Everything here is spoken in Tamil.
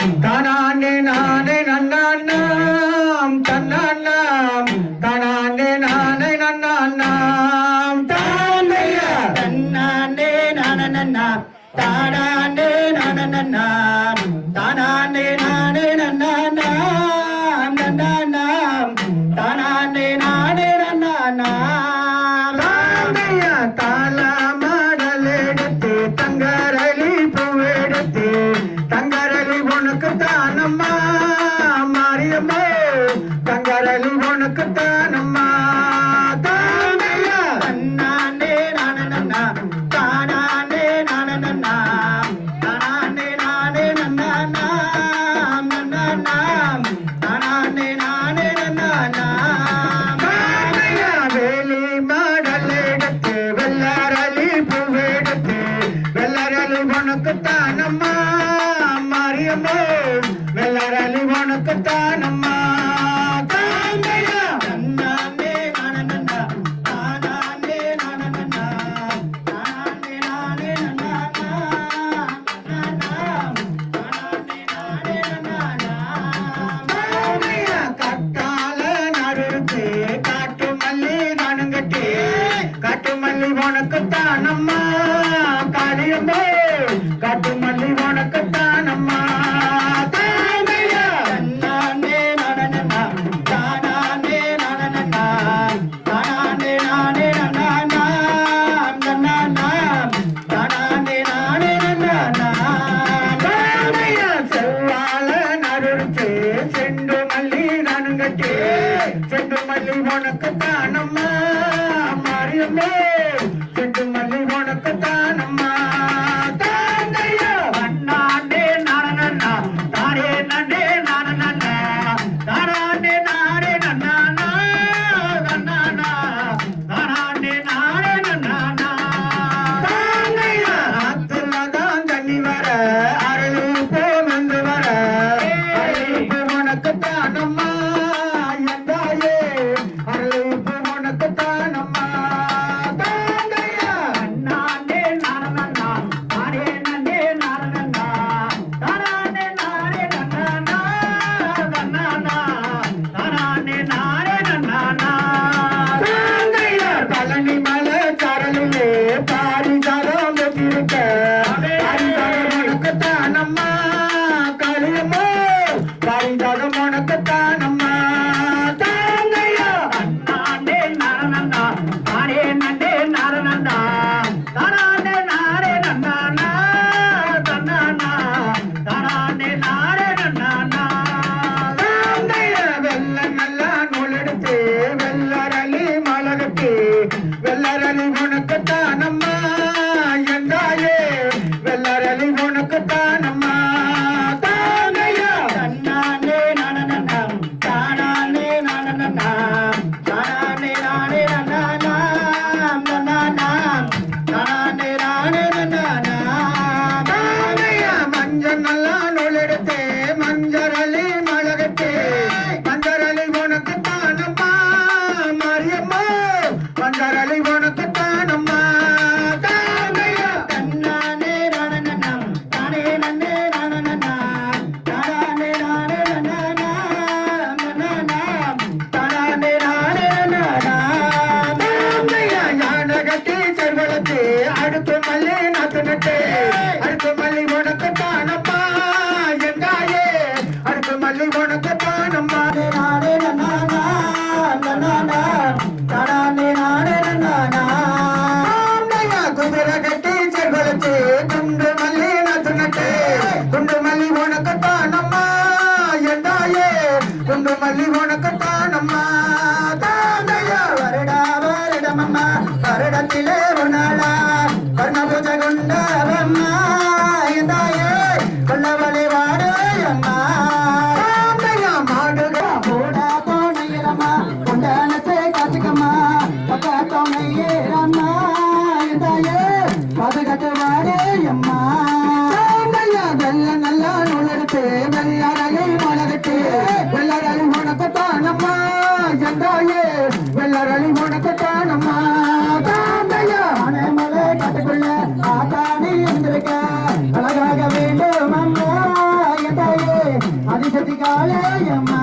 தானே நானே நன்னாம் தன்னாம் தானே நானே நன்னாம் தானையா தன்னானே நானநன்னா தானானே நானநன்னாம் தானானே நானே நன்னானாம் நன்னானாம் தானானே நானே நன்னானாம் தானையா தாளமாடல் எடுத்து தங்கரளி பூவெடுத்து தங்கரளி உனக்கு தானம்மா மாரியம்மா தங்கரளி உனக்கு தானம்மா தானையா தன்னானே நானநன்னா தானானே நானநன்னாம் தானானே நானே நன்னானாம் நன்னானாம் தானானே நானே நன்னானாம் தானையா வேலி மாடல் எடுத்து வெள்ளரளி பூவெடுத்து வெள்ளரளி உனக்கு தானம்மா மாரியம்மா வெள்ளரளி உனக்கு தானம்மா தானையா தன்னானே நானநன்னா தானானே நானநன்னா தானானே நானே நன்னானாம் நன்னானாம் தானானே நானே நன்னானாம் தானையா கட்டால நறுக்கு காட்டு மல்லி நானுங்கட்டி காட்டு மல்லி உனக்கு தானம்மா காளியம்மா காட்டு மல்லி உனக்கு தானம்மா தானையா தன்னானே நானநன்னா தானானே நானநன்னா தானானே நானே நன்னானாம் நன்னானாம் தானானே நானே நன்னானாம் தானையா செவ்வாழ நறுக்கு செண்டு மல்லி நானுங்கட்டி செண்டு மல்லி உனக்கு தானம்மா மாரியம்மா செண்டு மல்லி உனக்கு தானம்மா தானையா தன்னானே நானநன்னா தானே நன்னே நானநன்னா தானானே நானே நன்னானா நன்னானா தானானே நானே நன்னானா தானையா ஆத்துலதான் தண்ணி வர அருளி போந்து வர அருளிப்பு உனக்கு தானம்மா எந்தாயே அருளிப்பு உனக்கு தானம்மா தானையா தன்னானே நானநன்னா தானே நன்னே நானநன்னா தானானே நானே நன்னானா நன்னானா தானானே நானே நன்னானா தானையா பழனி மலை சரளிலே பாரிஜாலம் வெற்றிருக்க பாரிஜாலம் உனக்கு தானம்மா காளியம்மா பாரிஜாலம் உனக்கு தானம்மா தானையா தன்னானே நானநன்னா தானே நன்னே நானநன்னா தானானே நானே நன்னானா தன்னானா தானானே நானே நன்னானா தானையா வெள்ள நல்லா நூலெடுத்து வெள்ளரளி மலகட்டு வெள்ளரளி உனக்கு தானம்மா எந்தாயே வெள்ளரளி உனக்கு தானம்மா தானையா தன்னானே நானநன்னாம் தானானே நானநன்னாம் தானானே நானே நன்னானாம் நன்னானாம் தானானே நானே நன்னானாம் தானையா மஞ்சள் நல்லா நூலெடுத்து மஞ்சரளி மலகட்டு மஞ்சரளி உனக்கு தானம்மா மாரியம்மா மஞ்சரளி உனக்கு தானம்மா தானையா தன்னானே நானநன்னாம் தானே நன்னே நானநன்னாம் தானானே நானே நன்னானாம் நன்னானாம் தானானே நானே நன்னானாம் தானையா யானகட்டி செல்வளத்து அடுத்து மல்லி நாத்து நட்டு அடுத்து மல்லி உனக்கு தானம்மா எங்காயே அடுத்து மல்லி உனக்கு தானம்மா நானே நன்னானாம் நன்னானாம் தானானே நானே நன்னானாம் தானையா குதிரை கட்டி செல்வளத்து குண்டு மல்லி நாத்து நட்டு குண்டு மல்லி உனக்கு தானம்மா எங்காயே குண்டு மல்லி உனக்கு தானம்மா தானையா வருடா வருடமம்மா வருடத்திலே ஒரு நாளா வர்ண பூஜை கொண்டவம்மா எந்தாயே கொள்ளவழி வாடு அம்மா தானையா மாடுக போடா தோணையிலம்மா கொண்டானத்தை காத்துக்கம்மா பக்க தோணையிலம்மா எந்தாயே பாதுகாத்து வாடு அம்மா தானையா வெள்ள நல்லா நூலெடுத்து வெள்ளரளி மலகட்டு வெள்ளரளி உனக்கு தானம்மா எந்தாயே வெள்ளரளி உனக்கு தானம்மா தானையா மலை காட்டுக்குள்ள ஆத்தாடி இருந்திருக்க அழகாக வேண்டும் அம்மா எந்தாயே செட்டிக்காலே அம்மா